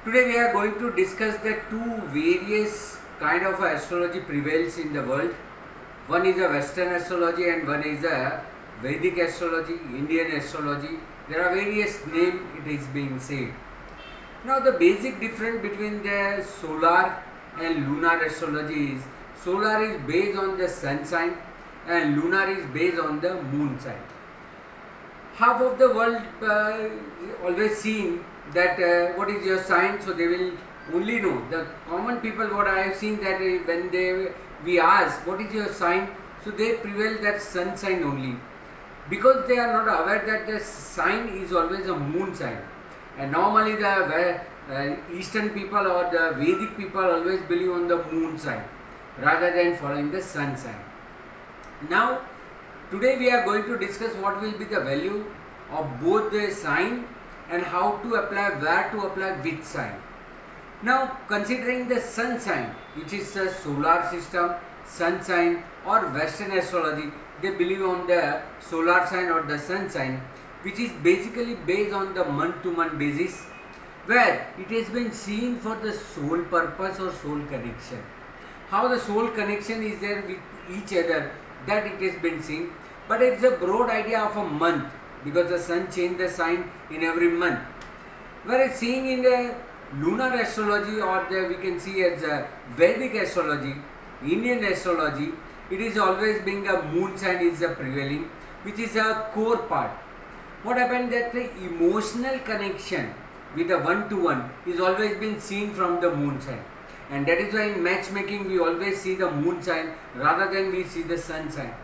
Today we are going to discuss the two various kind of astrology prevails in the world. One is a Western astrology and one is a Vedic astrology, Indian astrology. There are various names it is being said. Now the basic difference between the solar and lunar astrology is solar is based on the sun sign and lunar is based on the moon sign. Half of the world always seen that what is your sign, so they will only know. The common people, what I have seen, that when we ask what is your sign, so they prevail that sun sign only, because they are not aware that the sign is always a moon sign. And normally the Eastern people or the Vedic people always believe on the moon sign rather than following the sun sign. Now today we are going to discuss what will be the value of both the sign and how to apply, where to apply which sign. Now considering the sun sign, which is a solar system, sun sign or Western astrology, they believe on the solar sign or the sun sign, which is basically based on the month to month basis, where it has been seen for the soul purpose or soul connection. How the soul connection is there with each other, that it has been seen, but it's a broad idea of a month, because the sun changes the sign in every month. Whereas seeing in the lunar astrology, or the, we can see as a Vedic astrology, Indian astrology, it is always being a moon sign is a prevailing, which is a core part. What happened that the emotional connection with the one-to-one is always been seen from the moon sign. And that is why in matchmaking we always see the moon sign rather than we see the sun sign.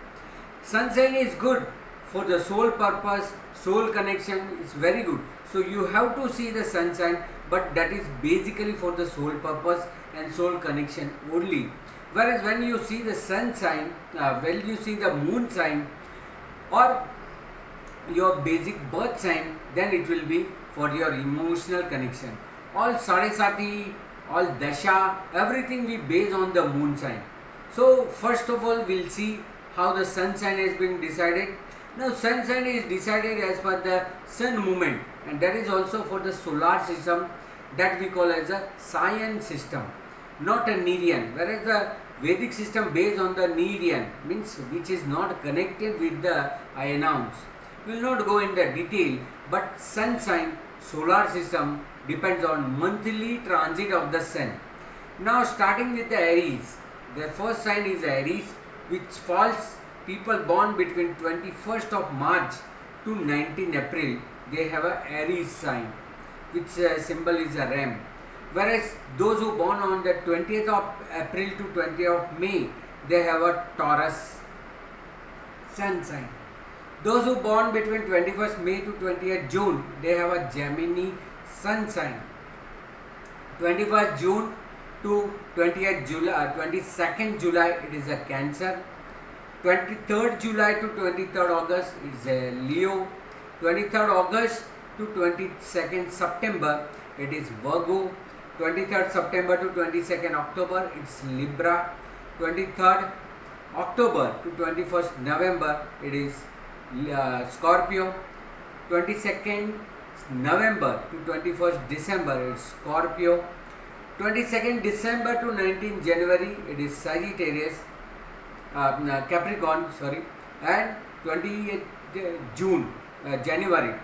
Sun sign is good for the soul purpose, soul connection is very good. So you have to see the sun sign, but that is basically for the soul purpose and soul connection only. Whereas when you see the sun sign, when you see the moon sign or your basic birth sign, then it will be for your emotional connection. All Sadesati, all Dasha, everything we base on the moon sign. So first of all we'll see how the sun sign has been decided. Now sun sign is decided as per the sun movement, and that is also for the solar system, that we call as a Saiyan system, not a Nerian. Whereas the Vedic system based on the Nerian, means which is not connected with the ions. We will not go in the detail, but sun sign, solar system depends on monthly transit of the sun. Now starting with the Aries, the first sign is Aries, which falls people born between 21st of March to 19 April, they have a Aries sign, which symbol is a ram. Whereas those who born on the 20th of April to 20th of May, they have a Taurus sun sign. Those who born between 21st May to 20th June, they have a Gemini sun sign. 21st June to 20th July, 22nd July, it is a Cancer. 23rd July to 23rd August is a Leo. 23rd August to 22nd September, it is Virgo. 23rd September to 22nd October, it's Libra. 23rd October to 21st November, it is Scorpio. 22nd November to 21st December, it's Scorpio. 22nd December to 19th January, it is Sagittarius, Capricorn, sorry. And 28th June, January,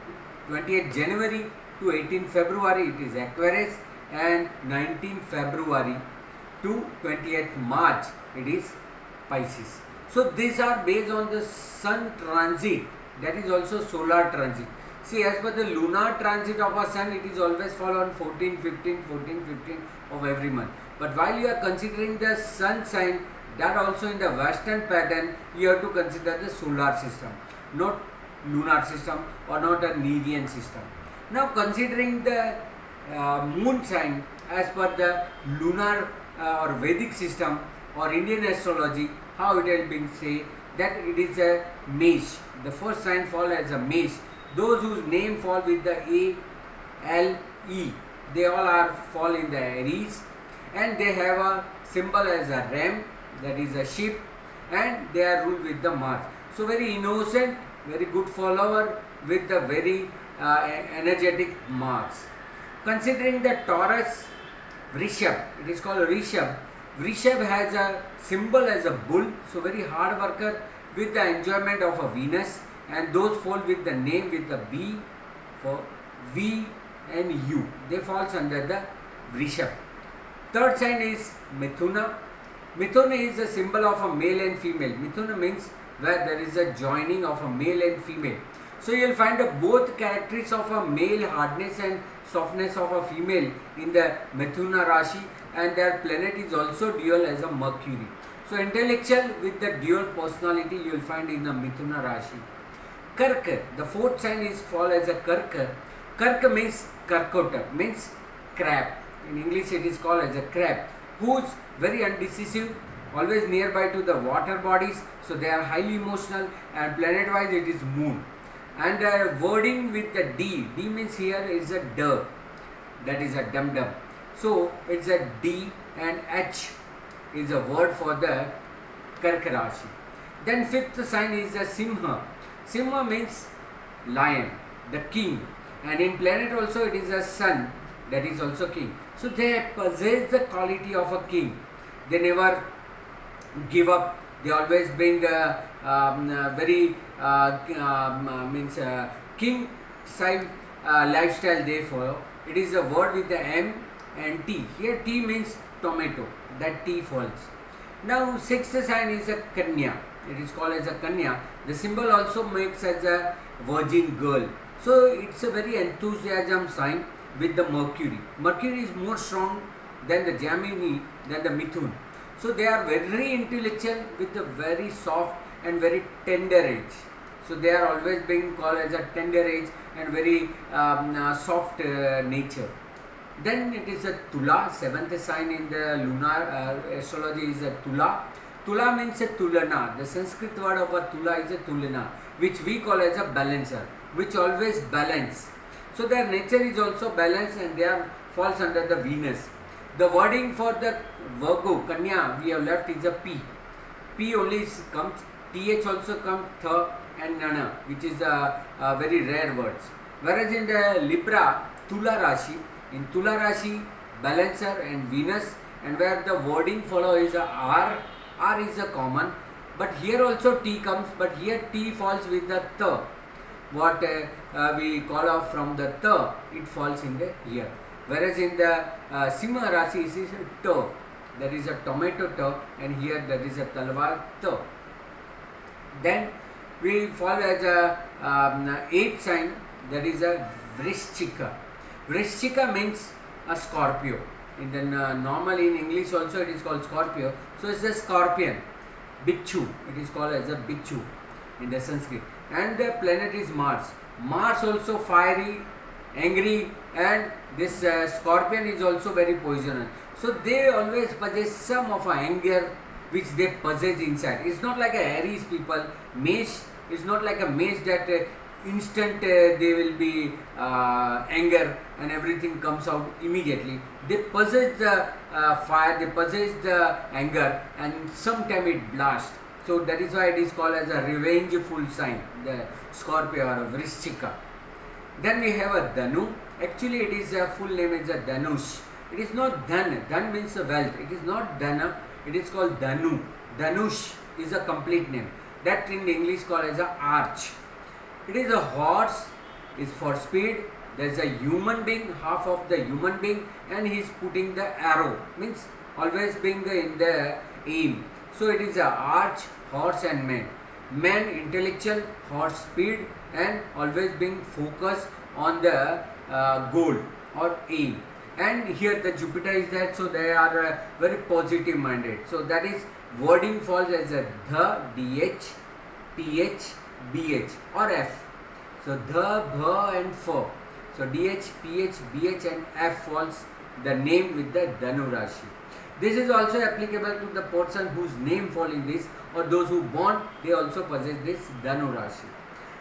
28th January to 18th February, it is Aquarius. And 19th February to 20th March, it is Pisces. So these are based on the sun transit, that is also solar transit. See, as per the lunar transit of a sun, it is always fall on 14, 15, 14, 15 of every month. But while you are considering the sun sign, that also in the Western pattern, you have to consider the solar system, not lunar system or not a Nerian system. Now considering the moon sign as per the lunar or Vedic system or Indian astrology, how it has been said that it is a mesh. The first sign fall as a mesh. Those whose name fall with the A, L, E, they all are fall in the Aries, and they have a symbol as a ram, that is a sheep, and they are ruled with the Mars. So very innocent, very good follower with the very energetic Mars. Considering the Taurus Vrishab, it is called Vrishab. Vrishab has a symbol as a bull, so very hard worker with the enjoyment of a Venus, and those fall with the name with the B for V and U. They falls under the Vrishab. Third sign is Methuna. Methuna is a symbol of a male and female. Methuna means where there is a joining of a male and female. So you will find both characteristics of a male, hardness and softness of a female in the Methuna Rashi, and their planet is also dual as a Mercury. So intellectual with the dual personality you will find in the Methuna Rashi. Karka, the fourth sign is fall as a Karka. Karka means Karkota, means crab. In English it is called as a crab, who is very undecisive, always nearby to the water bodies, so they are highly emotional, and planet wise it is moon. And wording with the D, D means here is a D, that is a dum dum. So it's a D, and H is a word for the Karka Rashi. Then fifth sign is a Simha. Simha means lion, the king, and in planet also it is a sun, that is also king. So they possess the quality of a king. They never give up. They always bring very king side lifestyle they follow. It is a word with the M and T. Here T means tomato. That T falls. Now sixth sign is a Kanya. It is called as a Kanya. The symbol also makes as a virgin girl. So it's a very enthusiasm sign with the Mercury. Mercury is more strong than the Gemini, than the Mithun. So they are very intellectual with a very soft and very tender age. So they are always being called as a tender age and very soft nature. Then it is a Tula, seventh sign in the lunar astrology is a Tula. Tula means a Tulana. The Sanskrit word of a Tula is a Tulana, which we call as a balancer, which always balance. So their nature is also balanced, and they are falls under the Venus. The wording for the Virgo, Kanya, we have left is a P. P only comes, TH also comes, Th and Nana, which is a very rare words. Whereas in the Libra, Tula Rashi, in Tula Rashi, Balancer and Venus, and where the wording follow is a R, R is a common, but here also T comes, but here T falls with the Th. What we call off from the Th, it falls in the here. Whereas in the Simha Rashi, it is a T, that is a tomato T, and here that is a Talwar T. Then we fall as a eighth sign, that is a Vrishchika. Vrishchika means a Scorpio. In the normally in English also it is called Scorpio. So it's a scorpion. Bichu, it is called as a Bichu in the Sanskrit. And the planet is Mars. Mars also fiery, angry, and this scorpion is also very poisonous. So they always possess some of anger which they possess inside. It's not like a Aries people. Mage is not like a mage that instant they will be anger and everything comes out immediately. They possess the fire, they possess the anger, and sometime it blasts. So that is why it is called as a revengeful sign, the Scorpio or a Vrishchika. Then we have a Dhanu. Actually it is a full name is a Dhanush. It is not Dhan. Dhan means a wealth. It is not Dhana. It is called Dhanu. Dhanush is a complete name. That in English called as a arch. It is a horse, is for speed. There is a human being, half of the human being, and he is putting the arrow. Means always being in the aim. So it is a arch, horse and man. Man intellectual, horse speed, and always being focused on the goal or aim. And here the Jupiter is there, so they are very positive minded. So that is wording falls as a the, DH, PH, BH or F. So the, bha and fo. So DH, PH, BH and F falls the name with the Dhanu Rashi. This is also applicable to the person whose name fall in this, or those who born, they also possess this Dhanu Rashi.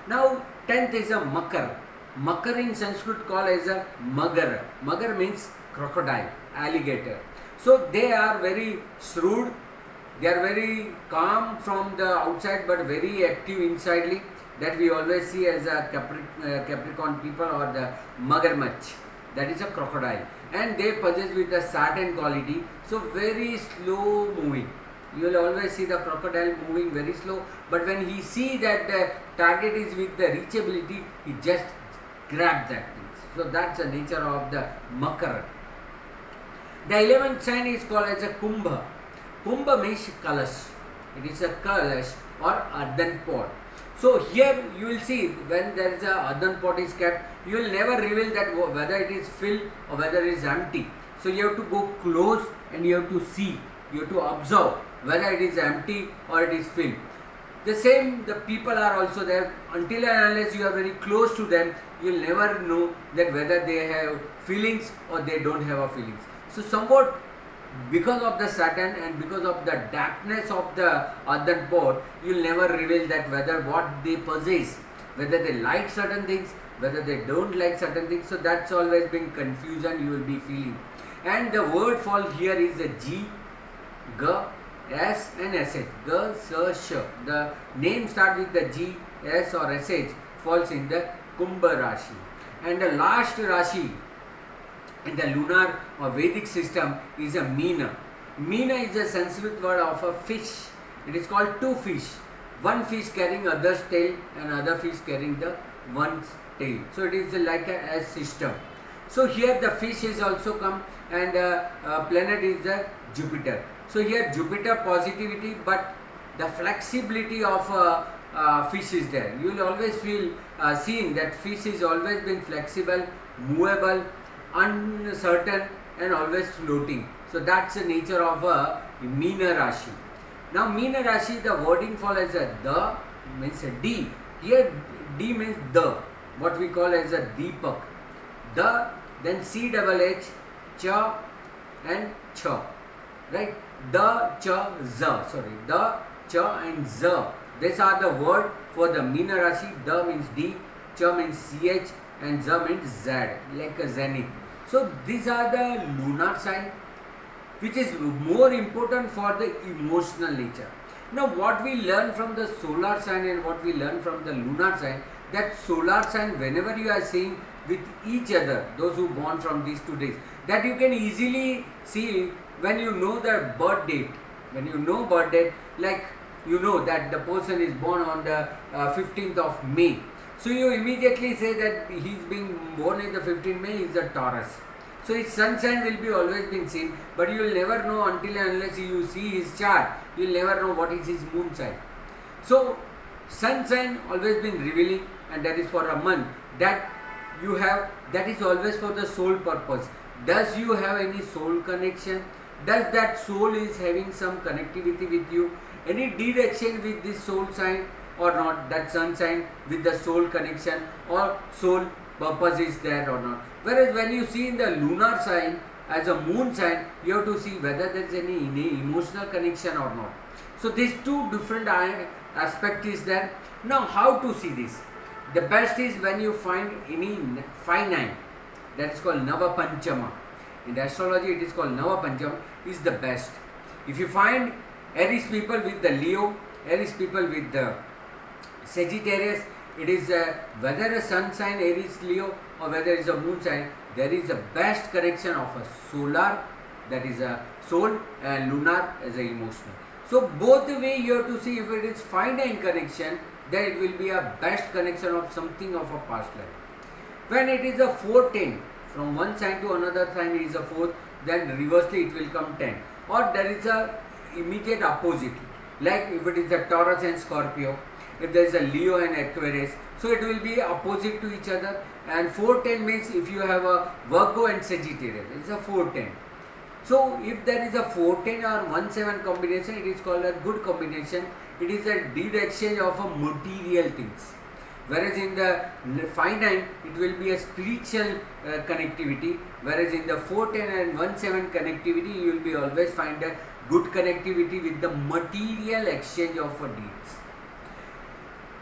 Now 10th is a Makar. Makar in Sanskrit called as a Magar. Magar means crocodile, alligator. So they are very shrewd, they are very calm from the outside but very active insidely. That we always see as a Capricorn people or the Magarmach. that is a crocodile, and they possess with the certain quality, so very slow moving. You will always see the crocodile moving very slow, but when he see that the target is with the reachability, he just grabs that thing. So that's the nature of the Makara. The 11th sign is called as a Kumbha. Kumbha means kalash. It is a kalash or earthen pot. So here you will see when there is a earthen pot is kept, you will never reveal that whether it is filled or whether it is empty. So you have to go close and you have to see, you have to observe whether it is empty or it is filled. The same, the people are also there. Until and unless you are very close to them, you will never know that whether they have feelings or they don't have a feelings. So somewhat because of the Saturn and because of the darkness of the earthen pot, you will never reveal that whether what they possess, whether they like certain things, whether they don't like certain things. So that's always been confusion you will be feeling. And the word fall here is a G, G, S and SH. G, S, Sh. The name start with the G, S or SH falls in the Kumbha Rashi. And the last Rashi in the lunar or Vedic system is a Meena. Meena is a Sanskrit word of a fish. It is called two fish. One fish carrying other's tail and other fish carrying the one's tail. So it is like a system. So here the fish is also come, and planet is the Jupiter. So here Jupiter positivity, but the flexibility of fish is there. You will always feel seen that fish is always been flexible, movable, uncertain and always floating. So that's the nature of a Meena Rashi. Now Meena Rashi, the wording fall as a the means a D. Here D means the, what we call as a Deepak. The, then C double H, Cha and Cha. Right? The, Cha, Za. Sorry. The, Cha and Za. These are the word for the Meena Rashi. The means D, Cha means CH and Za means Z, like a zenith. So these are the lunar sign, which is more important for the emotional nature. Now what we learn from the solar sign and what we learn from the lunar sign, that solar sign whenever you are seeing with each other, those who born from these 2 days, that you can easily see when you know the birth date. When you know birth date, like you know that the person is born on the 15th of May. So you immediately say that he is being born in the 15th May, he is a Taurus. So his sun sign will be always been seen, but you will never know until and unless you see his chart. You will never know what is his moon sign. So sun sign always been revealing, and that is for a month that you have, that is always for the soul purpose. Does you have any soul connection? Does that soul is having some connectivity with you? Any deed exchange with this soul sign or not? That sun sign with the soul connection or soul purpose is there or not? Whereas when you see in the lunar sign as a moon sign, you have to see whether there is any emotional connection or not. So these two different aspects is there. Now how to see this? The best is when you find any 5-9, that is called Nava Panchama. In the astrology it is called Nava Panchama, is the best. If you find Aries people with the Leo, Aries people with the Sagittarius, it is whether a sun sign Aries Leo or whether it is a moon sign, there is a best correction of a solar, that is a soul, and lunar as a emotional. So both the way you have to see if it is 5-9 connection, then it will be a best connection of something of a past life. When it is a 4-10, from one sign to another sign is a 4, then reversely it will come 10. Or there is a immediate opposite, like if it is a Taurus and Scorpio, if there is a Leo and Aquarius, so it will be opposite to each other. And 4-10 means if you have a Virgo and Sagittarius, it is a 4-10. So if there is a 4-10 or 1-7 combination, it is called a good combination. It is a deed exchange of a material things. Whereas in the 5-9, it will be a spiritual connectivity. Whereas in the 4-10 and 1-7 connectivity, you will be always find a good connectivity with the material exchange of deeds.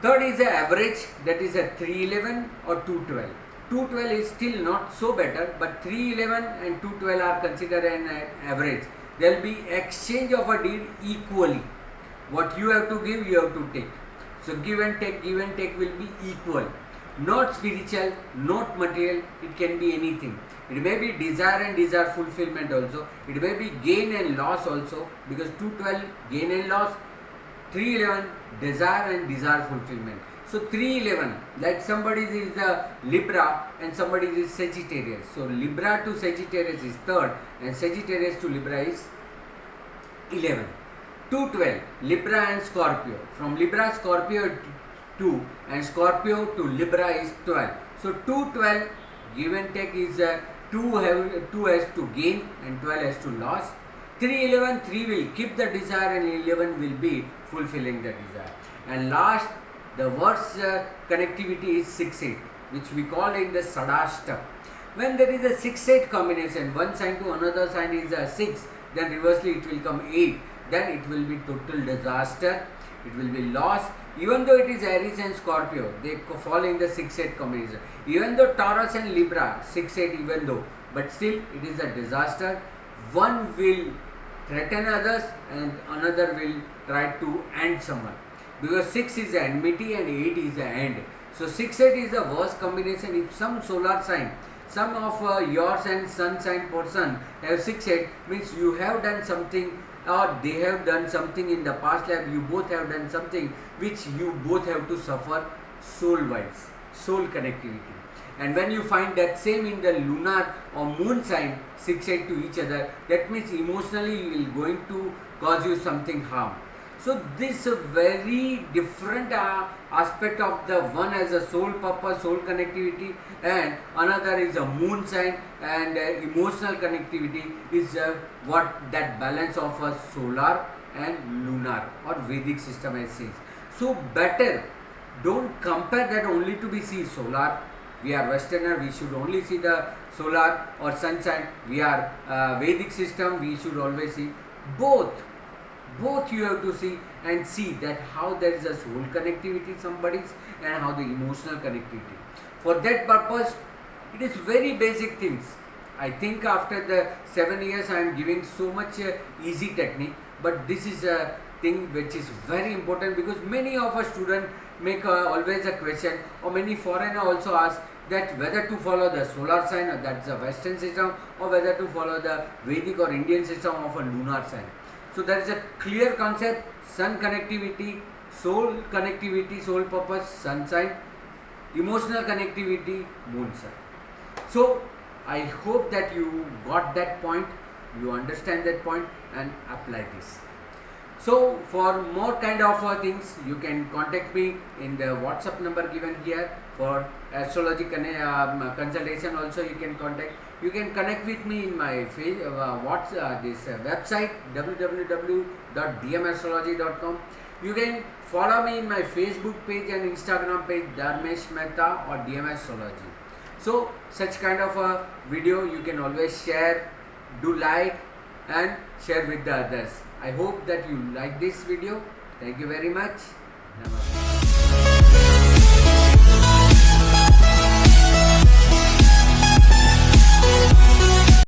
Third is the average, that is a 3-11 or 2-12. 2-12 is still not so better, but 3-11 and 2-12 are considered an average. There will be exchange of a deed equally. What you have to give, you have to take. So give and take will be equal. not spiritual, not material, it can be anything. It may be desire and desire fulfillment also, it may be gain and loss also, because 212 gain and loss, 311 desire and desire fulfillment. So 311, like somebody is the Libra and somebody is Sagittarius. So Libra to Sagittarius is 3rd and Sagittarius to Libra is 11. 212, Libra and Scorpio. From Libra, Scorpio 2 and Scorpio to Libra is 12. So 212 give and take is 2 has to gain and 12 has to loss. 311, 3 will keep the desire and 11 will be fulfilling the desire. And last, the worst connectivity is 6-8, which we call in the Sadashta. When there is a 6-8 combination, one sign to another sign is a 6, then reversely it will come 8, then it will be total disaster, it will be loss. Even though it is Aries and Scorpio, they fall in the 6-8 combination. Even though Taurus and Libra, 6-8 even though, but still it is a disaster. One will threaten others and another will try to end someone. Because 6 is the enmity and 8 is the end. So 6-8 is the worst combination. If some solar sign, some of yours and sun sign person have 6-8, means you have done something or they have done something in the past life, you both have done something which you both have to suffer soul-wise, soul connectivity. And when you find that same in the lunar or moon sign 6-8 to each other, that means emotionally you will going to cause you something harm. So this is a very different aspect of the one as a soul purpose, soul connectivity, and another is a moon sign and emotional connectivity is what that balance of a solar and lunar or Vedic system as says. So better don't compare that only to be see solar. We are Westerner, we should only see the solar or sun sign. We are Vedic system, we should always see both you have to see and see that how there is a soul connectivity somebody's and how the emotional connectivity. For that purpose, it is very basic things. I think after the 7 years I am giving so much easy technique, but this is a thing which is very important because many of us students make always a question, or many foreigner also ask that whether to follow the solar sign, or that's the Western system, or whether to follow the Vedic or Indian system of a lunar sign. So there is a clear concept: sun connectivity, soul purpose, sun sign, emotional connectivity, moon sign. So I hope that you got that point, you understand that point and apply this. So for more kind of things, you can contact me in the WhatsApp number given here. For astrology consultation also you can contact. You can connect with me in my website www.dmastrology.com. You can follow me in my Facebook page and Instagram page Dharmesh Mehta or DM Astrology. So such kind of a video you can always share, do like and share with the others. I hope that you like this video. Thank you very much. Namaste.